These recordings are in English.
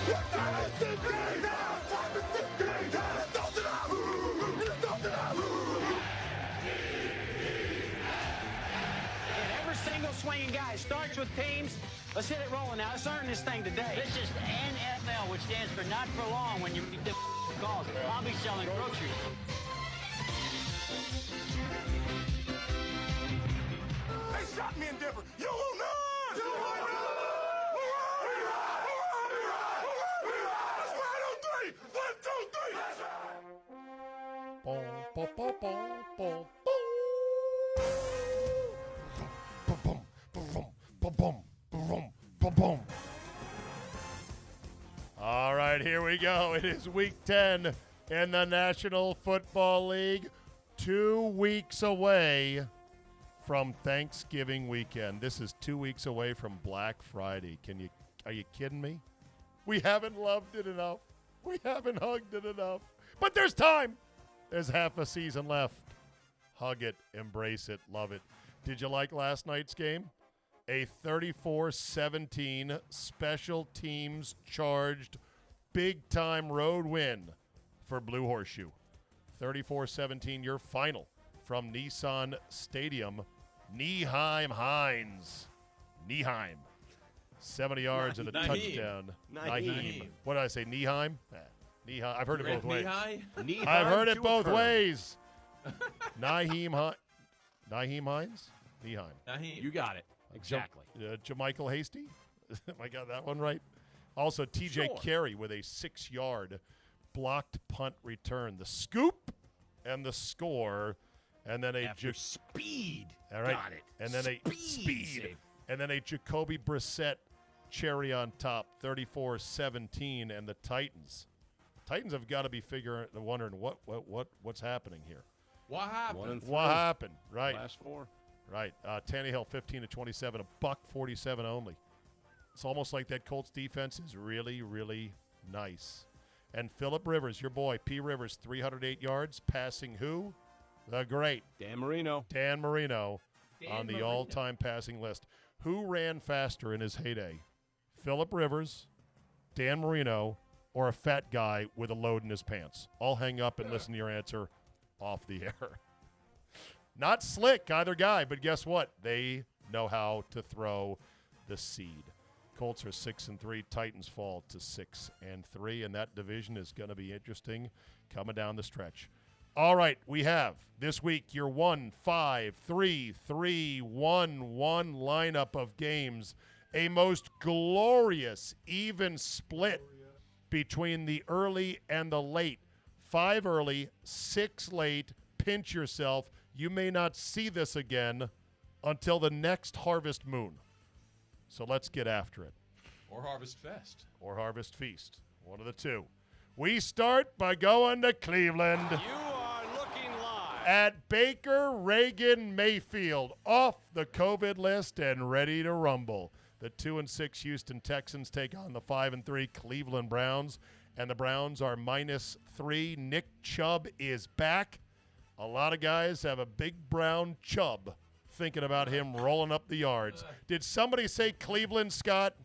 Every single swinging guy starts with teams. Let's hit it rolling now. Let's earn this thing today. This is NFL, which stands for not for long when you read the calls. I'll be selling groceries. They shot me in Denver. You will not! You will not! Let's ride on three! 1, 2, 3! Boom, boom, boom, boom, boom, boom. All right, here we go. It is week 10 in the National Football League. 2 weeks away from Thanksgiving weekend. This is 2 weeks away from Black Friday. Are you kidding me? We haven't loved it enough. We haven't hugged it enough. But there's time. There's half a season left. Hug it, embrace it, love it. Did you like last night's game? A 34-17 special teams charged big-time road win for Blue Horseshoe. 34-17, your final from Nissan Stadium. Nyheim Hines. Nyheim. 70 yards and a touchdown. Nyheim. What did I say, Nyheim? Nyheim. I've heard it both ways. I've heard it both ways. Nyheim Hines? Nyheim. You got it. Exactly. Jamichael Hasty. I got that one right. Also, T.J. Carey with a 6-yard blocked punt return. The scoop and the score, and then speed. All right. Got it. And then speed. And then a Jacoby Brissett cherry on top, 34-17, and the Titans. Titans have got to be wondering what's happening here. What happened? What happened? Right. Last 4. Right. Tannehill 15-27, $147 only. It's almost like that Colts defense is really, really nice. And Phillip Rivers, your boy, P. Rivers, 308 yards, passing who? The great Dan Marino. On the all-time passing list. Who ran faster in his heyday? Phillip Rivers, Dan Marino, or a fat guy with a load in his pants? I'll hang up and listen to your answer off the air. Not slick, either guy, but guess what? They know how to throw the seed. Colts are 6-3. Titans fall to 6-3, and that division is going to be interesting coming down the stretch. All right, we have this week your 1-5-3-3-1-1 lineup of games. A most glorious, even split between the early and the late. 5 early, 6 late. Pinch yourself. You may not see this again until the next harvest moon. So let's get after it. Or Harvest Fest. Or Harvest Feast. One of the two. We start by going to Cleveland. You are looking live at Baker Reagan Mayfield, off the COVID list and ready to rumble. The 2-6 Houston Texans take on the 5-3 Cleveland Browns, and the Browns are -3. Nick Chubb is back. A lot of guys have a big brown Chubb thinking about him rolling up the yards. Did somebody say Cleveland, Scott?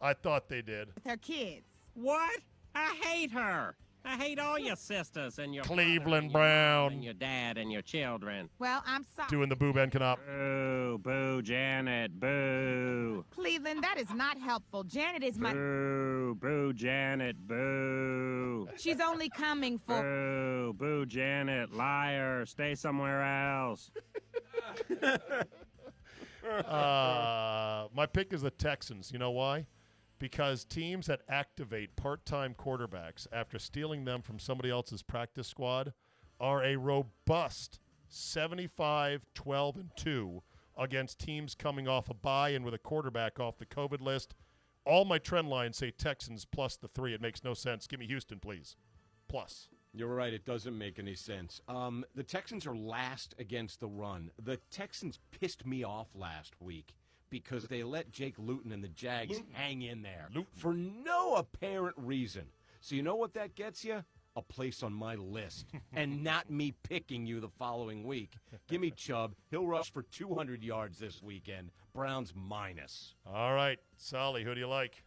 I thought they did. Their kids. What? I hate her. I hate all your sisters and your Cleveland brother and your Brown. mom and your dad and your children. Well, I'm sorry. Doing the boo Ben Knop. Boo, boo, Janet, boo. Cleveland, that is not helpful. Janet is my... Boo, boo, Janet, boo. She's only coming for... Boo, boo, Janet, liar. Stay somewhere else. My pick is the Texans. You know why? Because teams that activate part-time quarterbacks after stealing them from somebody else's practice squad are a robust 75-12-2 against teams coming off a bye and with a quarterback off the COVID list. All my trend lines say Texans plus the 3. It makes no sense. Give me Houston, please. Plus. You're right. It doesn't make any sense. The Texans are last against the run. The Texans pissed me off last week because they let Jake Luton and the Jags hang in there for no apparent reason. So you know what that gets you? A place on my list and not me picking you the following week. Give me Chubb. He'll rush for 200 yards this weekend. Browns minus. All right. Solly, who do you like?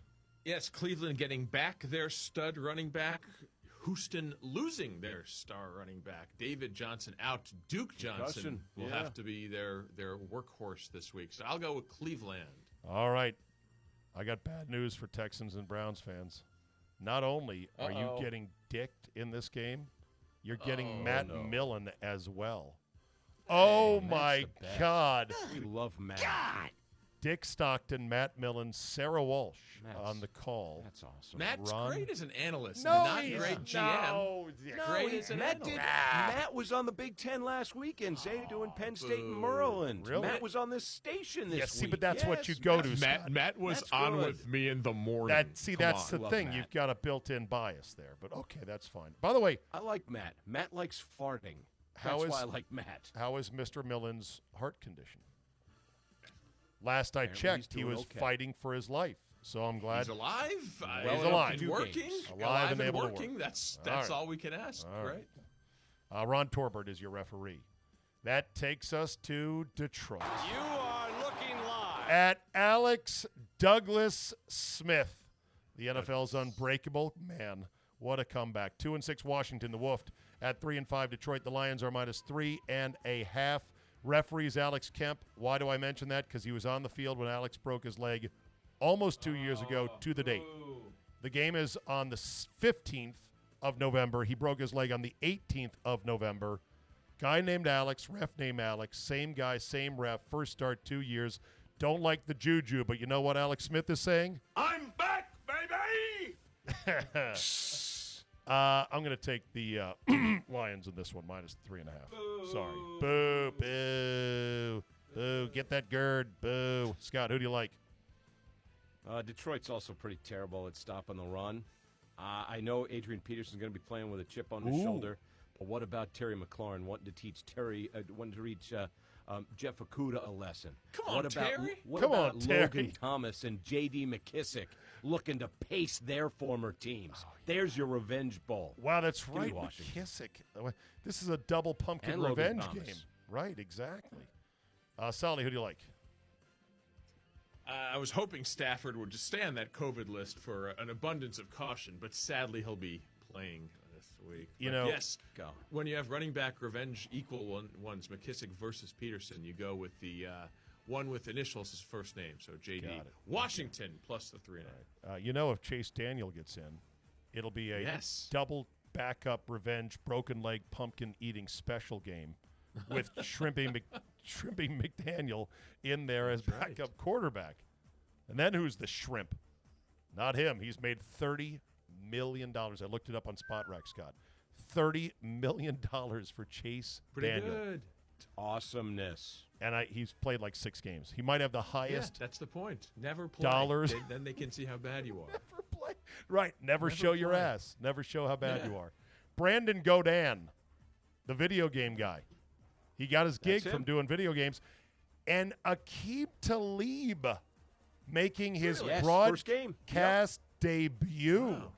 Yes, Cleveland getting back their stud running back. Houston losing their star running back. David Johnson out. Duke Johnson will have to be their workhorse this week. So I'll go with Cleveland. All right. I got bad news for Texans and Browns fans. Not only are you getting dicked in this game, you're getting Matt Millen as well. Oh, my God. We love Matt. God. Dick Stockton, Matt Millen, Sarah Walsh on the call. That's awesome. Matt's great as an analyst, No, not he's great GM. No, Great as an analyst. Matt was on the Big Ten last weekend, doing Penn State and Maryland. Really? Matt was on this station this week. See, but that's what you go to, Scott. Matt was That's on good. with me in the morning. That's the Love thing. Matt. You've got a built-in bias there. But, okay, that's fine. By the way, I like Matt. Matt likes farting. How That's is- why I like Matt. how is Mr. Millen's heart condition? Last I Apparently checked, he's he doing was okay. fighting for his life. So I'm glad. He's alive. He's alive. And 2 working. games. Alive and able to working. work. That's right. all we can ask. All Right. Ron Torbert is your referee. That takes us to Detroit. You are looking live. At Alex Douglas Smith. The NFL's unbreakable. Man, what a comeback. 2-6 Washington, the Wolf. At 3-5 Detroit, the Lions are -3.5. Referees Alex Kemp. Why do I mention that? Because he was on the field when Alex broke his leg almost 2 years ago to the date. The game is on the 15th of November. He broke his leg on the 18th of November. Guy named Alex, ref named Alex, same guy, same ref, first start 2 years. Don't like the juju, but you know what Alex Smith is saying? I'm back, baby! I'm going to take the Lions in this one, -3.5. Sorry. Boo, boo, boo. Get that gird. Boo. Scott, who do you like? Detroit's also pretty terrible at stopping the run. I know Adrian Peterson's going to be playing with a chip on his shoulder, but what about Terry McLaurin wanting to teach Jeff Okuda a lesson? Come on, what about, Terry. What Come about on, Terry. Logan Thomas and J.D. McKissick looking to pace their former teams? There's your revenge bowl. Wow, that's me right. Washington. McKissick. This is a double pumpkin And Logan revenge Thomas. game. Right, exactly. Solly, who do you like? I was hoping Stafford would just stay on that COVID list for an abundance of caution, but sadly he'll be playing this week. You But know- yes, Go. when you have running back revenge equal ones, McKissick versus Peterson, you go with the one with initials as first name, so JD. Got it. Washington plus the 3.5. You know if Chase Daniel gets in, it'll be a Yes. double backup revenge broken leg pumpkin eating special game with Shrimpy McDaniel in there as backup quarterback. And then who's the shrimp? Not him. He's made $30 million. I looked it up on Spot Rack, Scott. $30 million for Chase Pretty Daniel. good. Awesomeness. And he's played like 6 games. He might have the Yeah, highest that's the point. Never play. dollars. Then they can see how bad you are. Never play. Right. Never show your play. ass. Never show how bad Yeah. you are. Brandon Godin, the video game guy. He got his gig That's from him. doing video games. And Aqib Talib making his Yes, first game. broadcast debut. Wow.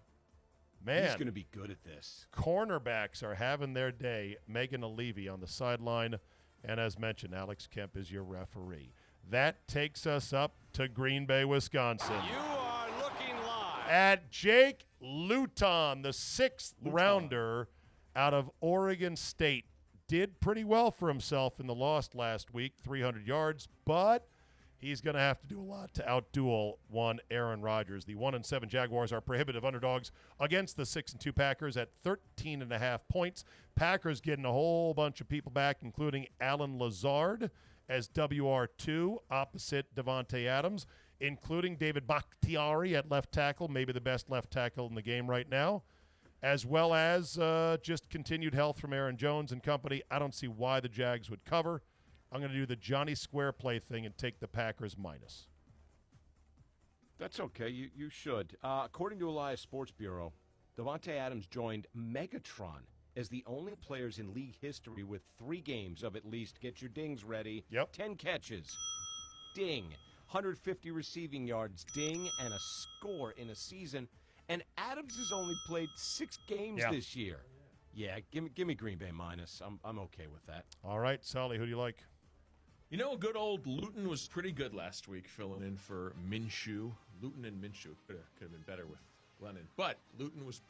Man, He's going to be good at this. cornerbacks are having their day. Megan Levy on the sideline. And as mentioned, Alex Kemp is your referee. That takes us up to Green Bay, Wisconsin. You are looking live. At Jake Luton, the 6th rounder out of Oregon State. Did pretty well for himself in the loss last week, 300 yards, but he's going to have to do a lot to outduel one Aaron Rodgers. The 1-7 Jaguars are prohibitive underdogs against the 6-2 Packers at 13.5 points. Packers getting a whole bunch of people back, including Alan Lazard as WR2 opposite Devontae Adams, including David Bakhtiari at left tackle, maybe the best left tackle in the game right now, as well as just continued health from Aaron Jones and company. I don't see why the Jags would cover. I'm going to do the Johnny Square play thing and take the Packers minus. That's okay. You should. According to Elias Sports Bureau, Devontae Adams joined Megatron as the only players in league history with 3 games of at least, get your dings ready, Yep. 10 catches, ding, 150 receiving yards, ding, and a score in a season. And Adams has only played 6 games Yeah. this year. Yeah, give me Green Bay minus. I'm okay with that. All right, Sally, who do you like? You know, good old Luton was pretty good last week, filling in for Minshew. Luton and Minshew could have been better with Lennon. But Luton was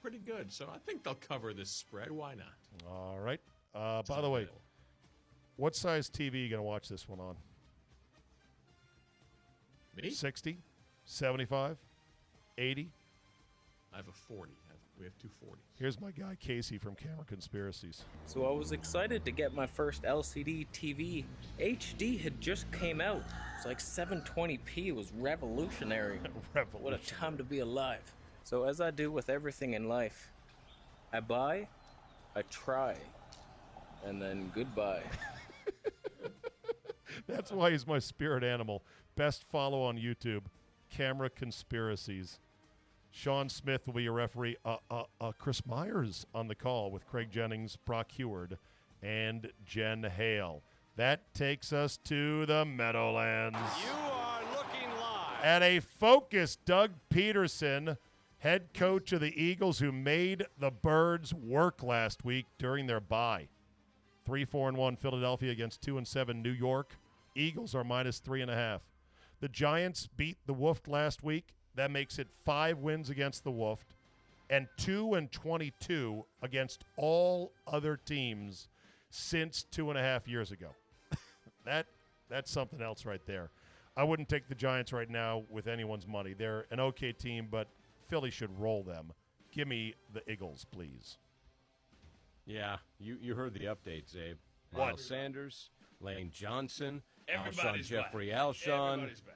pretty good, so I think they'll cover this spread. Why not? All right. By the way, what size TV are you going to watch this one on? Me? 60? 75? 80? I have a 40. We have two 40s. Here's my guy, Casey, from Camera Conspiracies. So I was excited to get my first LCD TV. HD had just came out. It's like 720p. It was revolutionary. What a time to be alive. So as I do with everything in life, I buy, I try, and then goodbye. That's why he's my spirit animal. Best follow on YouTube, Camera Conspiracies. Sean Smith will be your referee. Chris Myers on the call with Craig Jennings, Brock Heward, and Jen Hale. That takes us to the Meadowlands. You are looking live. At a focused Doug Peterson, head coach of the Eagles, who made the Birds work last week during their bye. 3-4-1 Philadelphia against 2-7 New York. Eagles are -3.5. The Giants beat the Wolf last week. That makes it 5 wins against the Wolf and 2-22 against all other teams since 2.5 years ago. That's something else right there. I wouldn't take the Giants right now with anyone's money. They're an okay team, but Philly should roll them. Give me the Eagles, please. Yeah, you heard the updates, Abe. What? Miles Sanders, Lane Johnson, Alshon Everybody's Jeffrey back. Alshon. Everybody's back.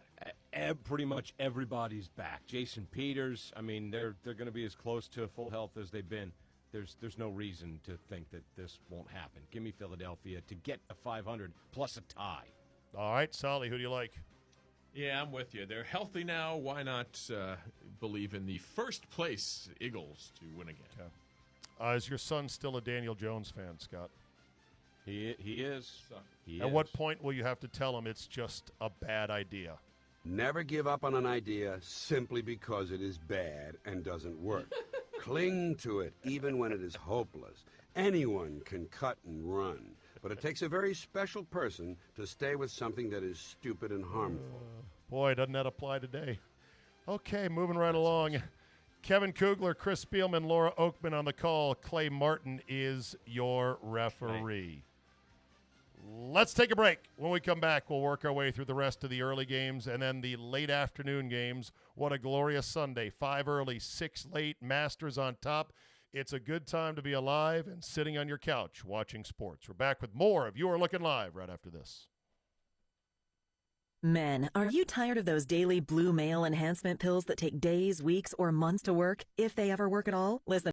Pretty much everybody's back. Jason Peters, I mean, they're going to be as close to full health as they've been. There's no reason to think that this won't happen. Give me Philadelphia to get a 500 plus a tie. All right, Solly, who do you like? Yeah, I'm with you. They're healthy now. Why not believe in the first place Eagles to win again? Okay. Is your son still a Daniel Jones fan, Scott? He is. At what point will you have to tell him it's just a bad idea? Never give up on an idea simply because it is bad and doesn't work. Cling to it even when it is hopeless. Anyone can cut and run, but it takes a very special person to stay with something that is stupid and harmful. Boy, doesn't that apply today? Okay, moving right along. Kevin Kugler, Chris Spielman, Laura Oakman on the call. Clay Martin is your referee. Let's take a break. When we come back, we'll work our way through the rest of the early games and then the late afternoon games. What a glorious Sunday. 5 early, 6 late, Masters on top. It's a good time to be alive and sitting on your couch watching sports. We're back with more of You Are Looking Live right after this. Men, are you tired of those daily blue male enhancement pills that take days, weeks, or months to work, if they ever work at all? Listen.